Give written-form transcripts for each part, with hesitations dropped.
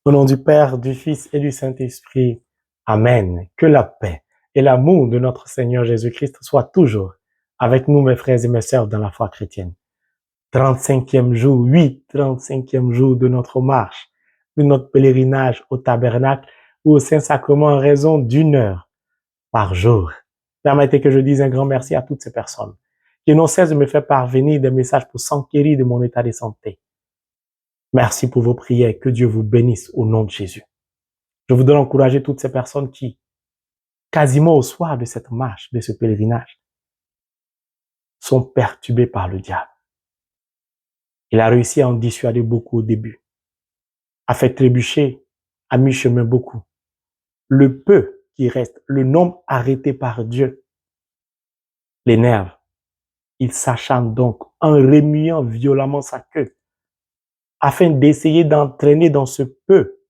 Au nom du Père, du Fils et du Saint-Esprit. Amen. Que la paix et l'amour de notre Seigneur Jésus-Christ soient toujours avec nous, mes frères et mes sœurs, dans la foi chrétienne. 35e jour, 35e jour de notre marche, de notre pèlerinage au tabernacle ou au Saint-Sacrement en raison d'une heure par jour. Permettez que je dise un grand merci à toutes ces personnes qui n'ont cessé de me faire parvenir des messages pour s'enquérir de mon état de santé. Merci pour vos prières. Que Dieu vous bénisse au nom de Jésus. Je voudrais encourager toutes ces personnes qui, quasiment au soir de cette marche, de ce pèlerinage, sont perturbées par le diable. Il a réussi à en dissuader beaucoup au début, a fait trébucher à mi-chemin beaucoup. Le peu qui reste, le nombre arrêté par Dieu, l'énerve. Il s'acharne donc en remuant violemment sa queue afin d'essayer d'entraîner dans ce peu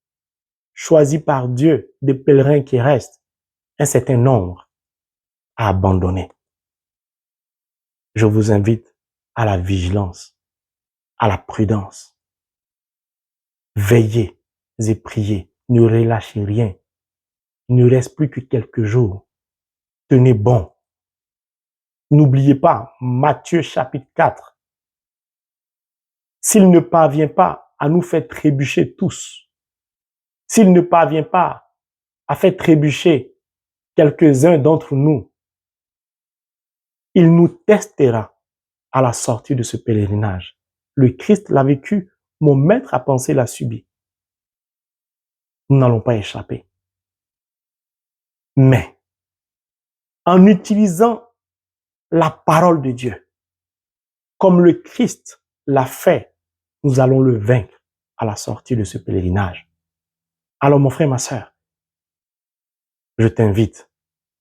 choisi par Dieu des pèlerins qui restent un certain nombre à abandonner. Je vous invite à la vigilance, à la prudence. Veillez et priez, ne relâchez rien. Il ne reste plus que quelques jours. Tenez bon. N'oubliez pas, Matthieu chapitre 4. S'il ne parvient pas à nous faire trébucher tous, s'il ne parvient pas à faire trébucher quelques-uns d'entre nous, il nous testera à la sortie de ce pèlerinage. Le Christ l'a vécu, mon maître à penser l'a subi. Nous n'allons pas échapper. Mais, en utilisant la parole de Dieu, comme le Christ l'a fait, nous allons le vaincre à la sortie de ce pèlerinage. Alors, mon frère, ma sœur, je t'invite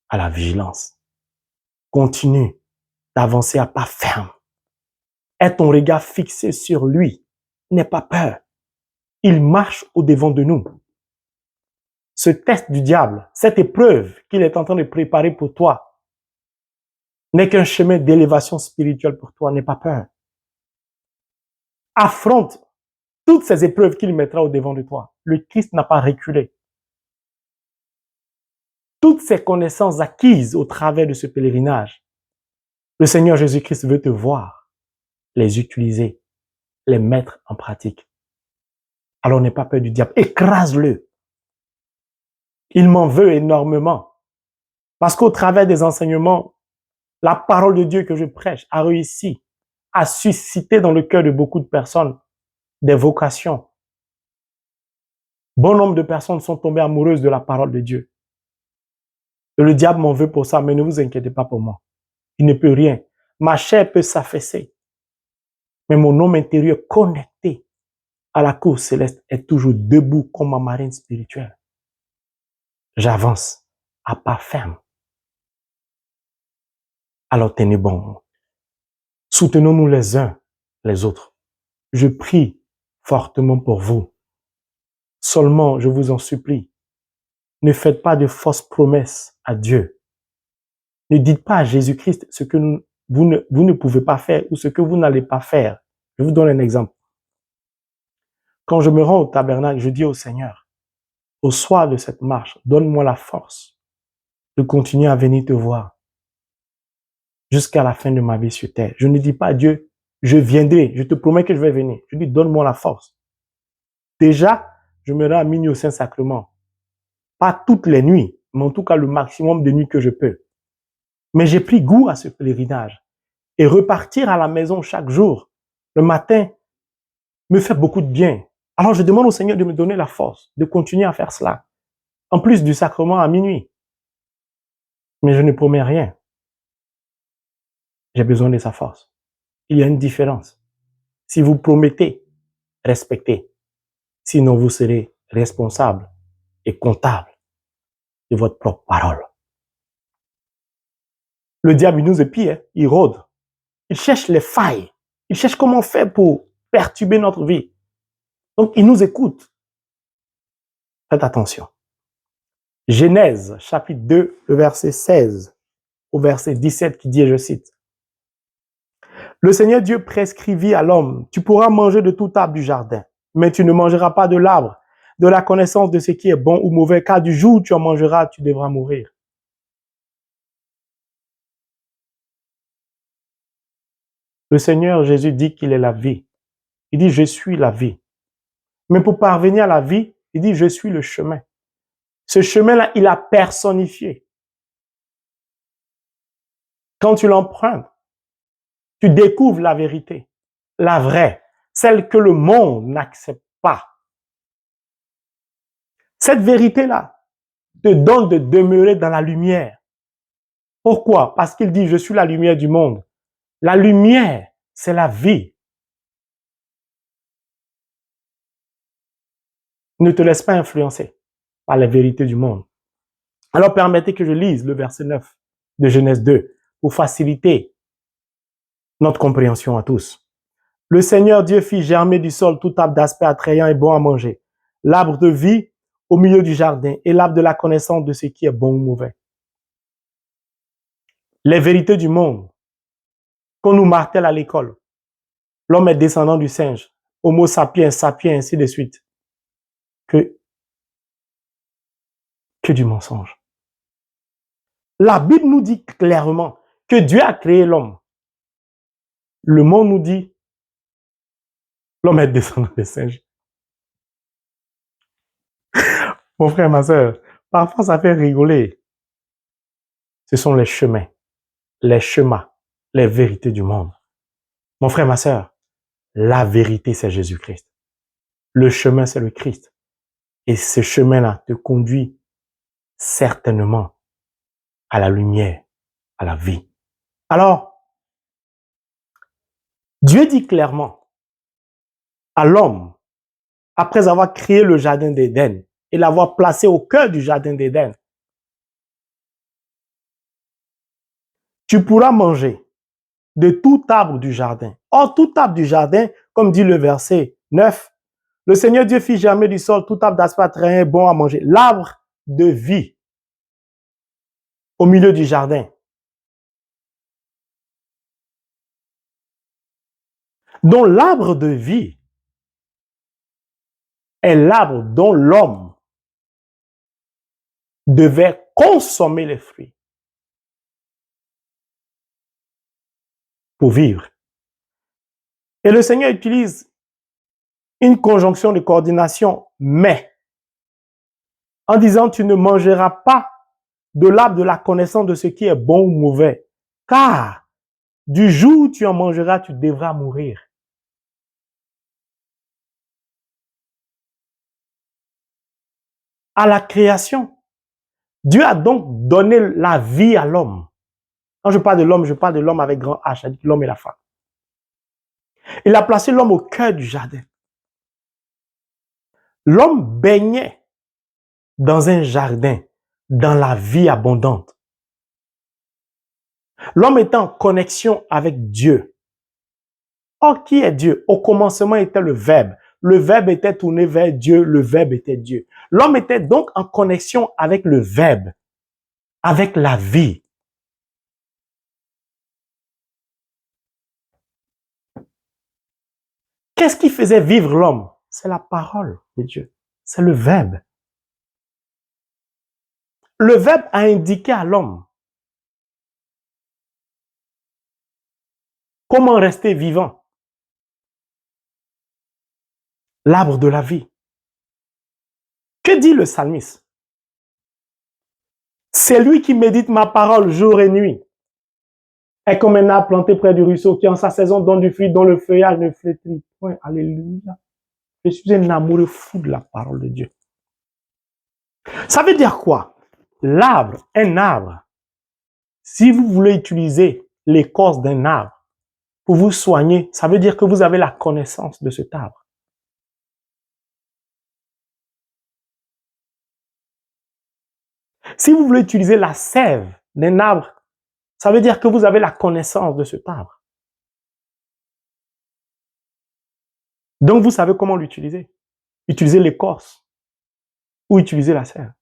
à la vigilance. Continue d'avancer à pas ferme. Aie ton regard fixé sur lui. N'aie pas peur. Il marche au-devant de nous. Ce test du diable, cette épreuve qu'il est en train de préparer pour toi, n'est qu'un chemin d'élévation spirituelle pour toi. N'aie pas peur. Affronte toutes ces épreuves qu'il mettra au-devant de toi. Le Christ n'a pas reculé. Toutes ces connaissances acquises au travers de ce pèlerinage, le Seigneur Jésus-Christ veut te voir, les utiliser, les mettre en pratique. Alors n'aie pas peur du diable. Écrase-le. Il m'en veut énormément. Parce qu'au travers des enseignements, la parole de Dieu que je prêche a réussi à susciter dans le cœur de beaucoup de personnes des vocations. Bon nombre de personnes sont tombées amoureuses de la parole de Dieu. Et le diable m'en veut pour ça, mais ne vous inquiétez pas pour moi. Il ne peut rien. Ma chair peut s'affaisser. Mais mon homme intérieur connecté à la cour céleste est toujours debout comme ma marine spirituelle. J'avance à pas ferme. Alors tenez bon. Soutenons-nous les uns les autres. Je prie fortement pour vous. Seulement, je vous en supplie, ne faites pas de fausses promesses à Dieu. Ne dites pas à Jésus-Christ ce que vous ne pouvez pas faire ou ce que vous n'allez pas faire. Je vous donne un exemple. Quand je me rends au tabernacle, je dis au Seigneur, au soir de cette marche, donne-moi la force de continuer à venir te voir jusqu'à la fin de ma vie sur terre. Je ne dis pas à Dieu, je viendrai, je te promets que je vais venir. Je dis, donne-moi la force. Déjà, je me rends à minuit au Saint-Sacrement. Pas toutes les nuits, mais en tout cas le maximum de nuits que je peux. Mais j'ai pris goût à ce pèlerinage. Et repartir à la maison chaque jour, le matin, me fait beaucoup de bien. Alors je demande au Seigneur de me donner la force de continuer à faire cela. En plus du sacrement à minuit. Mais je ne promets rien. J'ai besoin de sa force. Il y a une différence. Si vous promettez, respectez. Sinon, vous serez responsable et comptable de votre propre parole. Le diable, il nous épie, il rôde. Il cherche les failles. Il cherche comment faire pour perturber notre vie. Donc, il nous écoute. Faites attention. Genèse, chapitre 2, le verset 16 au verset 17 qui dit, et je cite, « Le Seigneur Dieu prescrivit à l'homme, tu pourras manger de tout arbre du jardin, mais tu ne mangeras pas de l'arbre de la connaissance de ce qui est bon ou mauvais, car du jour où tu en mangeras, tu devras mourir. Le Seigneur Jésus dit qu'il est la vie. Il dit, je suis la vie. Mais pour parvenir à la vie, il dit, je suis le chemin. Ce chemin-là, il a personnifié. Quand tu l'empruntes, tu découvres la vérité, la vraie, celle que le monde n'accepte pas. Cette vérité-là te donne de demeurer dans la lumière. Pourquoi? Parce qu'il dit, je suis la lumière du monde. La lumière, c'est la vie. Ne te laisse pas influencer par la vérité du monde. Alors permettez que je lise le verset 9 de Genèse 2 pour faciliter notre compréhension à tous. Le Seigneur Dieu fit germer du sol tout arbre d'aspect attrayant et bon à manger, l'arbre de vie au milieu du jardin et l'arbre de la connaissance de ce qui est bon ou mauvais. Les vérités du monde qu'on nous martèle à l'école. L'homme est descendant du singe, homo sapiens, sapiens, ainsi de suite. Que du mensonge. La Bible nous dit clairement que Dieu a créé l'homme. Le monde nous dit l'homme est descendant des singes. Mon frère, ma soeur, parfois ça fait rigoler. Ce sont les chemins, les chemins, les vérités du monde. Mon frère, ma soeur, la vérité, c'est Jésus-Christ. Le chemin, c'est le Christ. Et ce chemin-là te conduit certainement à la lumière, à la vie. Alors, Dieu dit clairement à l'homme, après avoir créé le jardin d'Éden et l'avoir placé au cœur du jardin d'Éden, tu pourras manger de tout arbre du jardin. Or, tout arbre du jardin, comme dit le verset 9, le Seigneur Dieu fit germer du sol tout arbre d'aspect attrayant bon à manger. L'arbre de vie au milieu du jardin. Donc, l'arbre de vie est l'arbre dont l'homme devait consommer les fruits pour vivre. Et le Seigneur utilise une conjonction de coordination, mais, en disant, tu ne mangeras pas de l'arbre de la connaissance de ce qui est bon ou mauvais, car du jour où tu en mangeras, tu devras mourir. À la création, Dieu a donc donné la vie à l'homme. Quand je parle de l'homme avec grand H, c'est-à-dire l'homme et la femme. Il a placé l'homme au cœur du jardin. L'homme baignait dans un jardin, dans la vie abondante. L'homme était en connexion avec Dieu. Or, qui est Dieu? Au commencement était le Verbe. Le Verbe était tourné vers Dieu, le Verbe était Dieu. L'homme était donc en connexion avec le Verbe, avec la vie. Qu'est-ce qui faisait vivre l'homme? C'est la parole de Dieu. C'est le Verbe. Le Verbe a indiqué à l'homme comment rester vivant. L'arbre de la vie. Que dit le psalmiste? C'est lui qui médite ma parole jour et nuit. Est comme un arbre planté près du ruisseau qui en sa saison donne du fruit dont le feuillage ne flétrit point. Alléluia. Je suis un amoureux fou de la parole de Dieu. Ça veut dire quoi? L'arbre, un arbre. Si vous voulez utiliser l'écorce d'un arbre pour vous soigner, ça veut dire que vous avez la connaissance de cet arbre. Si vous voulez utiliser la sève d'un arbre, ça veut dire que vous avez la connaissance de cet arbre. Donc, vous savez comment l'utiliser. Utiliser l'écorce ou utiliser la sève.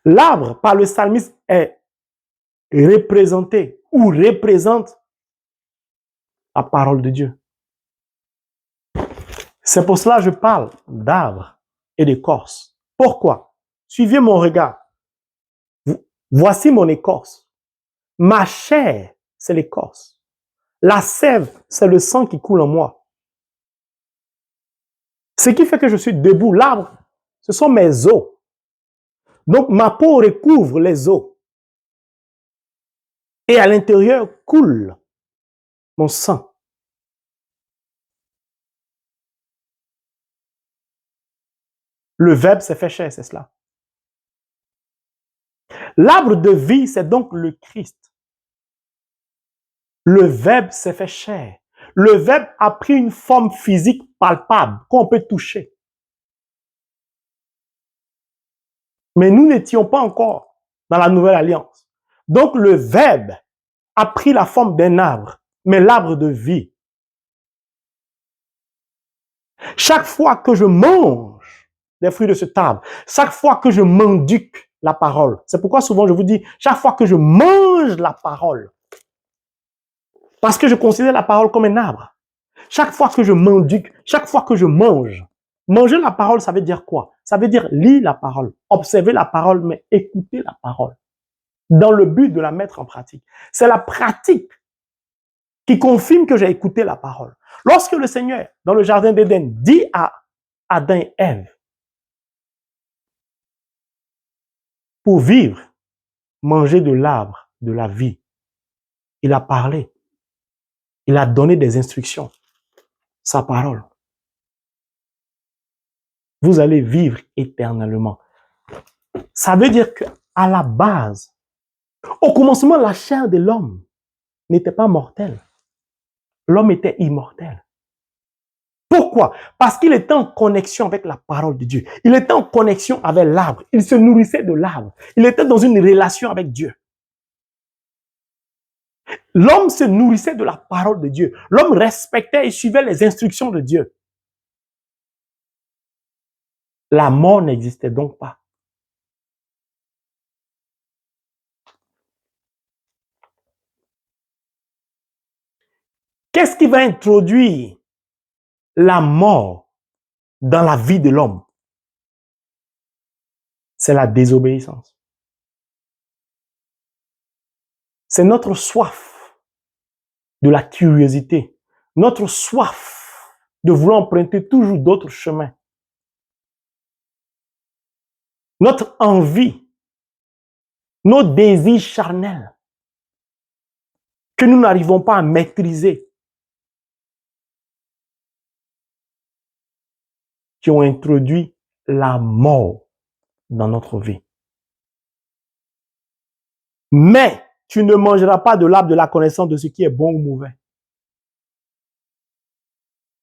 L'arbre, par le psalmiste, est représenté ou représente la parole de Dieu. C'est pour cela que je parle d'arbre. et d'écorce. Pourquoi? Suivez mon regard. Voici mon écorce. Ma chair, c'est l'écorce. La sève, c'est le sang qui coule en moi. Ce qui fait que je suis debout. L'arbre, ce sont mes os. Donc, ma peau recouvre les os. Et à l'intérieur coule mon sang. Le Verbe s'est fait chair, c'est cela. L'arbre de vie, c'est donc le Christ. Le Verbe s'est fait chair. Le Verbe a pris une forme physique palpable qu'on peut toucher. Mais nous n'étions pas encore dans la nouvelle alliance. Donc le Verbe a pris la forme d'un arbre, mais l'arbre de vie. Chaque fois que je mange des fruits de cet arbre, chaque fois que je m'enduque la parole, c'est pourquoi souvent je vous dis, chaque fois que je mange la parole, parce que je considère la parole comme un arbre, chaque fois que je m'enduque, chaque fois que je mange, manger la parole, ça veut dire quoi? Ça veut dire lire la parole, observer la parole, mais écouter la parole, dans le but de la mettre en pratique. C'est la pratique qui confirme que j'ai écouté la parole. Lorsque le Seigneur, dans le jardin d'Éden, dit à Adam et Ève, pour vivre, manger de l'arbre de la vie, il a parlé, il a donné des instructions, sa parole. Vous allez vivre éternellement. Ça veut dire qu'à la base, au commencement, la chair de l'homme n'était pas mortelle. L'homme était immortel. Pourquoi? Parce qu'il était en connexion avec la parole de Dieu. Il était en connexion avec l'arbre. Il se nourrissait de l'arbre. Il était dans une relation avec Dieu. L'homme se nourrissait de la parole de Dieu. L'homme respectait et suivait les instructions de Dieu. La mort n'existait donc pas. Qu'est-ce qui va introduire la mort dans la vie de l'homme? C'est la désobéissance. C'est notre soif de la curiosité, notre soif de vouloir emprunter toujours d'autres chemins, notre envie, nos désirs charnels que nous n'arrivons pas à maîtriser, qui ont introduit la mort dans notre vie. Mais tu ne mangeras pas de l'arbre de la connaissance de ce qui est bon ou mauvais.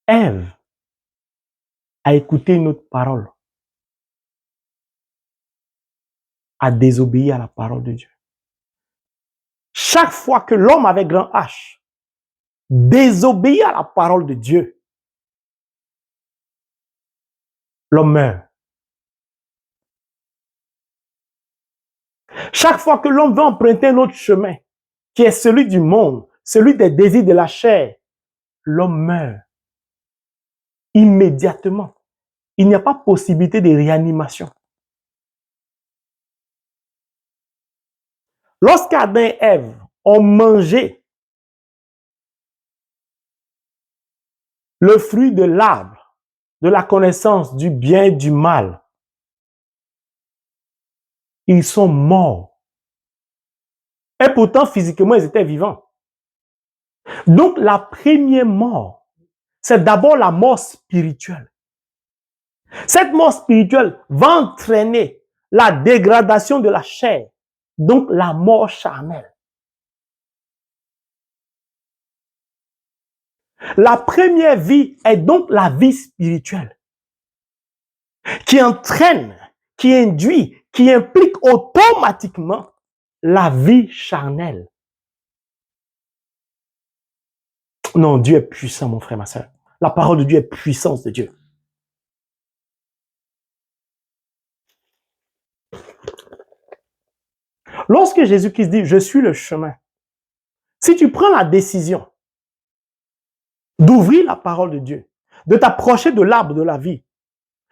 Ève a écouté une autre parole, a désobéi à la parole de Dieu. Chaque fois que l'homme avec grand H désobéit à la parole de Dieu, l'homme meurt. Chaque fois que l'homme veut emprunter un autre chemin, qui est celui du monde, celui des désirs de la chair, l'homme meurt. Immédiatement. Il n'y a pas possibilité de réanimation. Lorsqu'Adam et Ève ont mangé le fruit de l'arbre, de la connaissance du bien et du mal, ils sont morts. Et pourtant, physiquement, ils étaient vivants. Donc, la première mort, c'est d'abord la mort spirituelle. Cette mort spirituelle va entraîner la dégradation de la chair, donc la mort charnelle. La première vie est donc la vie spirituelle, qui entraîne, qui induit, qui implique automatiquement la vie charnelle. Non, Dieu est puissant, mon frère, ma soeur. La parole de Dieu est puissance de Dieu. Lorsque Jésus-Christ dit « Je suis le chemin », si tu prends la décision d'ouvrir la parole de Dieu, de t'approcher de l'arbre de la vie,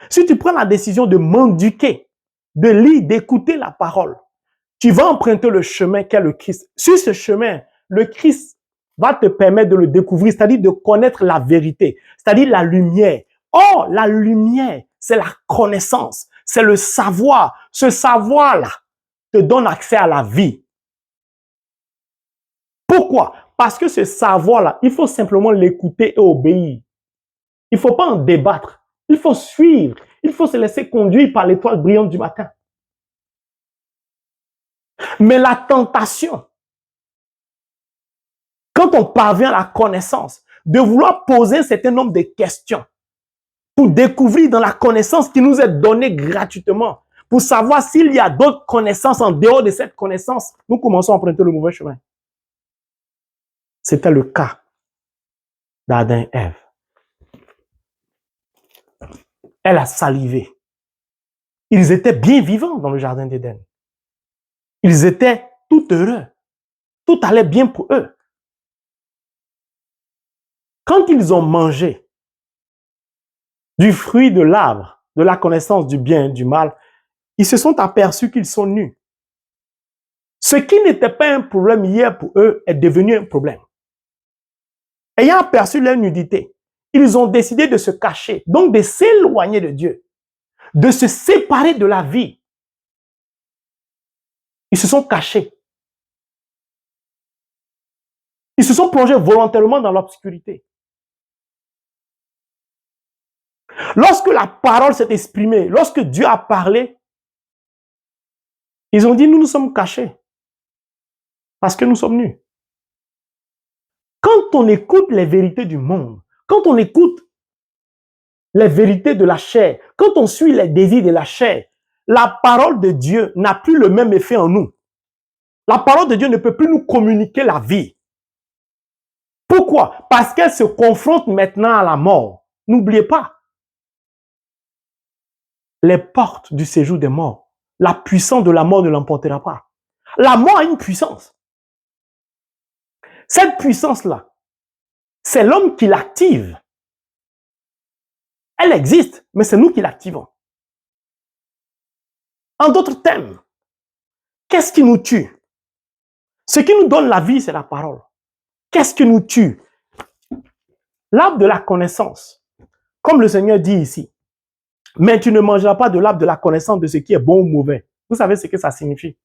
Si tu prends la décision de m'éduquer, de lire, d'écouter la parole, tu vas emprunter le chemin qu'est le Christ. Sur ce chemin, le Christ va te permettre de le découvrir, c'est-à-dire de connaître la vérité, c'est-à-dire la lumière. Or, la lumière, c'est la connaissance, c'est le savoir. Ce savoir-là te donne accès à la vie. Pourquoi? Parce que ce savoir-là, il faut simplement l'écouter et obéir. Il ne faut pas en débattre. Il faut suivre. Il faut se laisser conduire par l'étoile brillante du matin. Mais la tentation, quand on parvient à la connaissance, de vouloir poser un certain nombre de questions pour découvrir dans la connaissance qui nous est donnée gratuitement, pour savoir s'il y a d'autres connaissances en dehors de cette connaissance, nous commençons à emprunter le mauvais chemin. C'était le cas d'Adam et Ève. Elle a salivé. Ils étaient bien vivants dans le jardin d'Éden. Ils étaient tout heureux. Tout allait bien pour eux. Quand ils ont mangé du fruit de l'arbre, de la connaissance du bien et du mal, ils se sont aperçus qu'ils sont nus. Ce qui n'était pas un problème hier pour eux est devenu un problème. Ayant aperçu leur nudité, ils ont décidé de se cacher, donc de s'éloigner de Dieu, de se séparer de la vie. Ils se sont cachés. Ils se sont plongés volontairement dans l'obscurité. Lorsque la parole s'est exprimée, lorsque Dieu a parlé, ils ont dit, nous nous sommes cachés parce que nous sommes nus. Quand on écoute les vérités du monde, quand on écoute les vérités de la chair, quand on suit les désirs de la chair, la parole de Dieu n'a plus le même effet en nous. La parole de Dieu ne peut plus nous communiquer la vie. Pourquoi? Parce qu'elle se confronte maintenant à la mort. N'oubliez pas, les portes du séjour des morts, la puissance de la mort ne l'emportera pas. La mort a une puissance. Cette puissance-là, c'est l'homme qui l'active. Elle existe, mais c'est nous qui l'activons. En d'autres termes, qu'est-ce qui nous tue? Ce qui nous donne la vie, c'est la parole. Qu'est-ce qui nous tue? L'arbre de la connaissance. Comme le Seigneur dit ici, mais tu ne mangeras pas de l'arbre de la connaissance de ce qui est bon ou mauvais. Vous savez ce que ça signifie?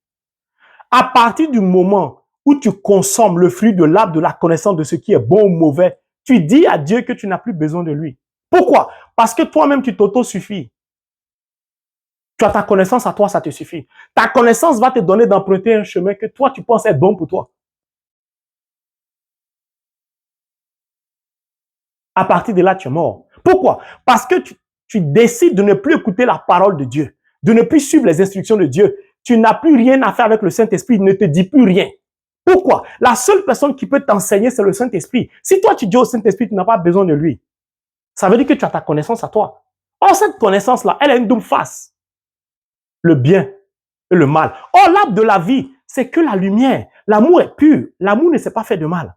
À partir du moment où tu consommes le fruit de l'arbre de la connaissance de ce qui est bon ou mauvais, tu dis à Dieu que tu n'as plus besoin de lui. Pourquoi? Parce que toi-même, tu t'auto-suffis. Tu as ta connaissance à toi, ça te suffit. Ta connaissance va te donner d'emprunter un chemin que toi, tu penses être bon pour toi. À partir de là, tu es mort. Pourquoi? Parce que tu décides de ne plus écouter la parole de Dieu, de ne plus suivre les instructions de Dieu. Tu n'as plus rien à faire avec le Saint-Esprit, il ne te dit plus rien. Pourquoi? La seule personne qui peut t'enseigner, c'est le Saint-Esprit. Si toi, tu dis au Saint-Esprit, tu n'as pas besoin de lui, ça veut dire que tu as ta connaissance à toi. Or, cette connaissance-là, elle a une double face. Le bien et le mal. Or, l'arbre de la vie, c'est que la lumière. L'amour est pur. L'amour ne s'est pas fait de mal.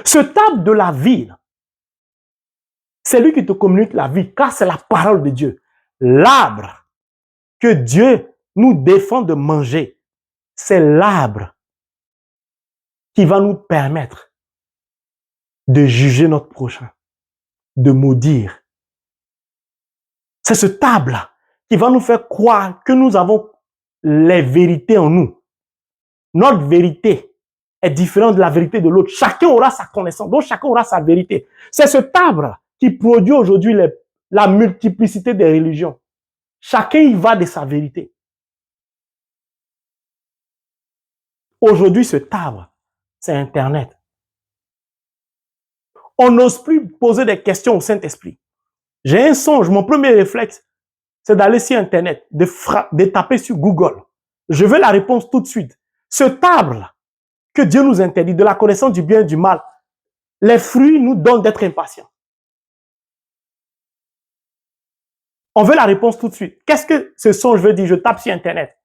Ce arbre de la vie, c'est lui qui te communique la vie, car c'est la parole de Dieu. L'arbre que Dieu nous défend de manger, c'est l'arbre qui va nous permettre de juger notre prochain, de maudire. C'est ce arbre-là qui va nous faire croire que nous avons les vérités en nous. Notre vérité est différente de la vérité de l'autre. Chacun aura sa connaissance, donc chacun aura sa vérité. C'est ce arbre qui produit aujourd'hui la multiplicité des religions. Chacun y va de sa vérité. Aujourd'hui, ce arbre, c'est Internet. On n'ose plus poser des questions au Saint-Esprit. J'ai un songe, mon premier réflexe, c'est d'aller sur Internet, de taper sur Google. Je veux la réponse tout de suite. Ce arbre que Dieu nous interdit, de la connaissance du bien et du mal, les fruits nous donnent d'être impatients. On veut la réponse tout de suite. Qu'est-ce que ce songe veut dire? Je tape sur Internet.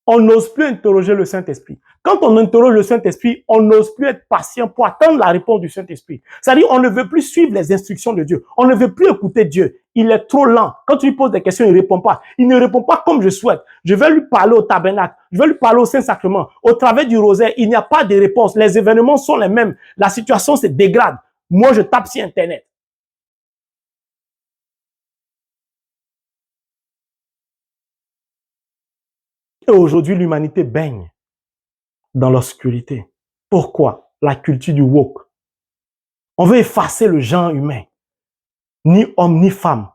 On n'ose plus interroger le Saint-Esprit. Quand on interroge le Saint-Esprit, on n'ose plus être patient pour attendre la réponse du Saint-Esprit. C'est-à-dire, on ne veut plus suivre les instructions de Dieu. On ne veut plus écouter Dieu. Il est trop lent. Quand tu lui poses des questions, il ne répond pas. Il ne répond pas comme je souhaite. Je vais lui parler au tabernacle. Je vais lui parler au Saint-Sacrement. Au travers du rosaire, il n'y a pas de réponse. Les événements sont les mêmes. La situation se dégrade. Moi, je tape sur Internet. Et aujourd'hui, l'humanité baigne dans l'obscurité. Pourquoi? La culture du woke. On veut effacer le genre humain. Ni homme, ni femme.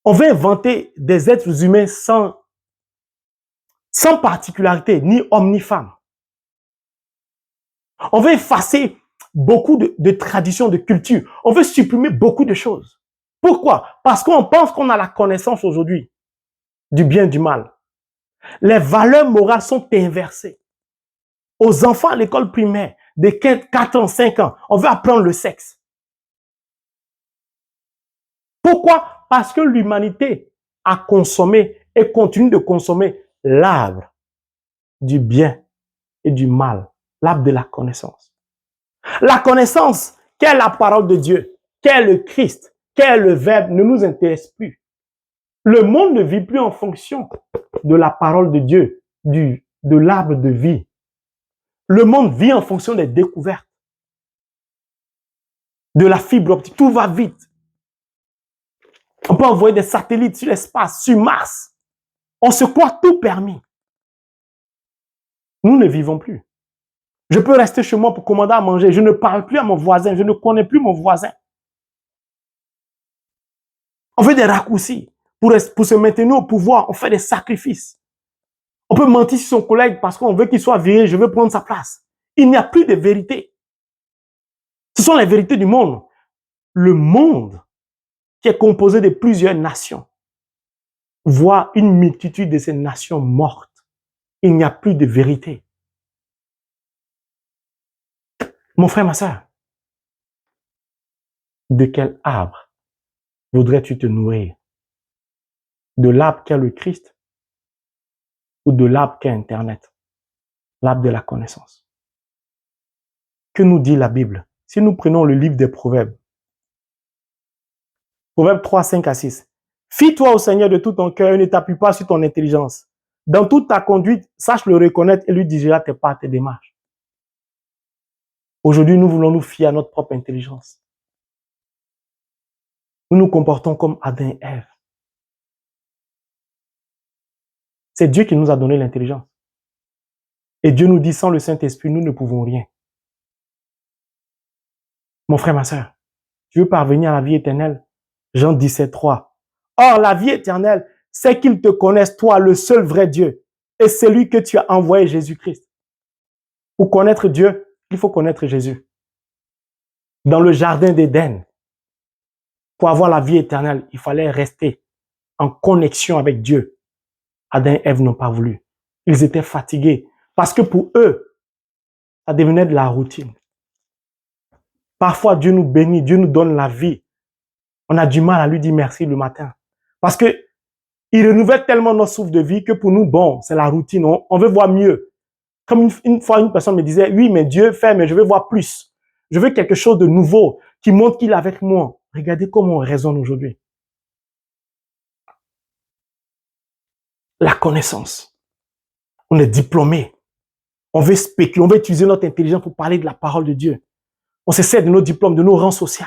On veut inventer des êtres humains sans particularité, ni homme, ni femme. On veut effacer beaucoup de traditions, de cultures. On veut supprimer beaucoup de choses. Pourquoi? Parce qu'on pense qu'on a la connaissance aujourd'hui du bien et du mal. Les valeurs morales sont inversées. Aux enfants à l'école primaire, de 4 ans, 5 ans, on veut apprendre le sexe. Pourquoi? Parce que l'humanité a consommé et continue de consommer l'arbre du bien et du mal, l'arbre de la connaissance. La connaissance, qu'est la parole de Dieu, qu'est le Christ, qu'est le Verbe, ne nous intéresse plus. Le monde ne vit plus en fonction de la parole de Dieu, de l'arbre de vie. Le monde vit en fonction des découvertes, de la fibre optique. Tout va vite. On peut envoyer des satellites sur l'espace, sur Mars. On se croit tout permis. Nous ne vivons plus. Je peux rester chez moi pour commander à manger. Je ne parle plus à mon voisin. Je ne connais plus mon voisin. On fait des raccourcis pour se maintenir au pouvoir. On fait des sacrifices. On peut mentir sur son collègue parce qu'on veut qu'il soit viré. Je veux prendre sa place. Il n'y a plus de vérité. Ce sont les vérités du monde. Le monde, qui est composé de plusieurs nations, voit une multitude de ces nations mortes. Il n'y a plus de vérité. Mon frère, ma soeur, de quel arbre voudrais-tu te nourrir? De l'arbre qu'est le Christ ou de l'arbre qu'est Internet? L'arbre de la connaissance. Que nous dit la Bible? Si nous prenons le livre des Proverbes, Proverbes 3, 5 à 6. Fie-toi au Seigneur de tout ton cœur et ne t'appuie pas sur ton intelligence. Dans toute ta conduite, sache le reconnaître et lui diriger tes pas, tes démarches. Aujourd'hui, nous voulons nous fier à notre propre intelligence. Nous nous comportons comme Adam et Ève. C'est Dieu qui nous a donné l'intelligence. Et Dieu nous dit, sans le Saint-Esprit, nous ne pouvons rien. Mon frère, ma soeur, tu veux parvenir à la vie éternelle? Jean 17, 3. Or, la vie éternelle, c'est qu'ils te connaissent, toi, le seul vrai Dieu, et celui que tu as envoyé, Jésus-Christ. Pour connaître Dieu, il faut connaître Jésus. Dans le jardin d'Éden, pour avoir la vie éternelle, il fallait rester en connexion avec Dieu. Adam et Ève n'ont pas voulu. Ils étaient fatigués parce que pour eux, ça devenait de la routine. Parfois, Dieu nous bénit, Dieu nous donne la vie. On a du mal à lui dire merci le matin. Parce que il renouvelle tellement notre souffle de vie que pour nous, bon, c'est la routine. On veut voir mieux. Comme une fois, une personne me disait, oui, mais Dieu fait, mais je veux voir plus. Je veux quelque chose de nouveau qui montre qu'il est avec moi. Regardez comment on raisonne aujourd'hui. La connaissance. On est diplômé. On veut spéculer, on veut utiliser notre intelligence pour parler de la parole de Dieu. On se sert de nos diplômes, de nos rangs sociaux,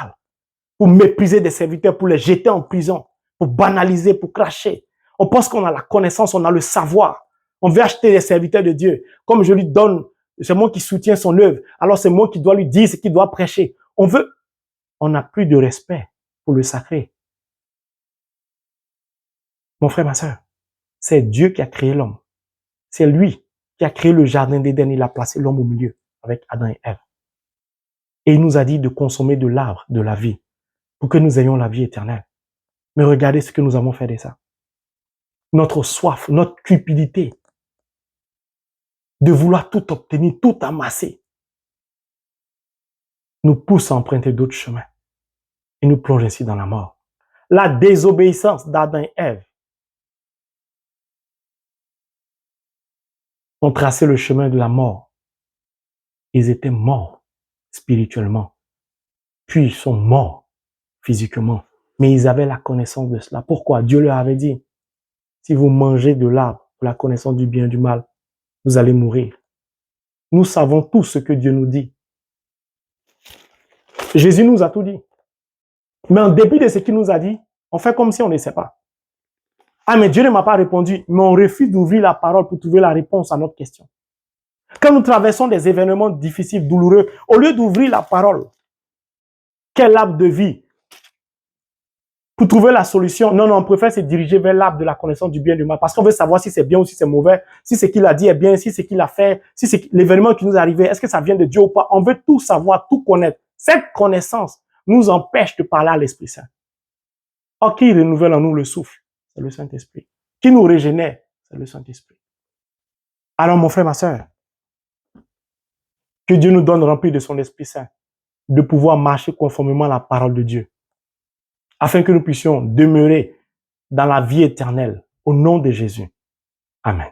pour mépriser des serviteurs, pour les jeter en prison, pour banaliser, pour cracher. On pense qu'on a la connaissance, on a le savoir. On veut acheter les serviteurs de Dieu. Comme je lui donne, c'est moi qui soutiens son œuvre. Alors c'est moi qui dois lui dire ce qu'il doit prêcher. On n'a plus de respect pour le sacré. Mon frère, ma soeur, c'est Dieu qui a créé l'homme. C'est lui qui a créé le jardin d'Éden. Il a placé l'homme au milieu avec Adam et Ève. Et il nous a dit de consommer de l'arbre de la vie pour que nous ayons la vie éternelle. Mais regardez ce que nous avons fait de ça. Notre soif, notre cupidité de vouloir tout obtenir, tout amasser, nous pousse à emprunter d'autres chemins et nous plonge ainsi dans la mort. La désobéissance d'Adam et Ève ont tracé le chemin de la mort. Ils étaient morts spirituellement, puis ils sont morts physiquement. Mais ils avaient la connaissance de cela. Pourquoi? Dieu leur avait dit, si vous mangez de l'arbre, la connaissance du bien et du mal, vous allez mourir. Nous savons tout ce que Dieu nous dit. Jésus nous a tout dit. Mais en dépit de ce qu'il nous a dit, on fait comme si on ne sait pas. Ah, mais Dieu ne m'a pas répondu. Mais on refuse d'ouvrir la parole pour trouver la réponse à notre question. Quand nous traversons des événements difficiles, douloureux, au lieu d'ouvrir la parole, quel arbre de vie, pour trouver la solution, non, on préfère se diriger vers l'arbre de la connaissance du bien et du mal, parce qu'on veut savoir si c'est bien ou si c'est mauvais, si ce qu'il a dit est bien, si ce qu'il a fait, si c'est l'événement qui nous est arrivé, est-ce que ça vient de Dieu ou pas. On veut tout savoir, tout connaître. Cette connaissance nous empêche de parler à l'Esprit Saint. Or, qui renouvelle en nous le souffle? C'est le Saint-Esprit. Qui nous régénère? C'est le Saint-Esprit. Alors, mon frère, ma soeur, que Dieu nous donne rempli de son Esprit Saint, de pouvoir marcher conformément à la parole de Dieu, afin que nous puissions demeurer dans la vie éternelle, au nom de Jésus. Amen.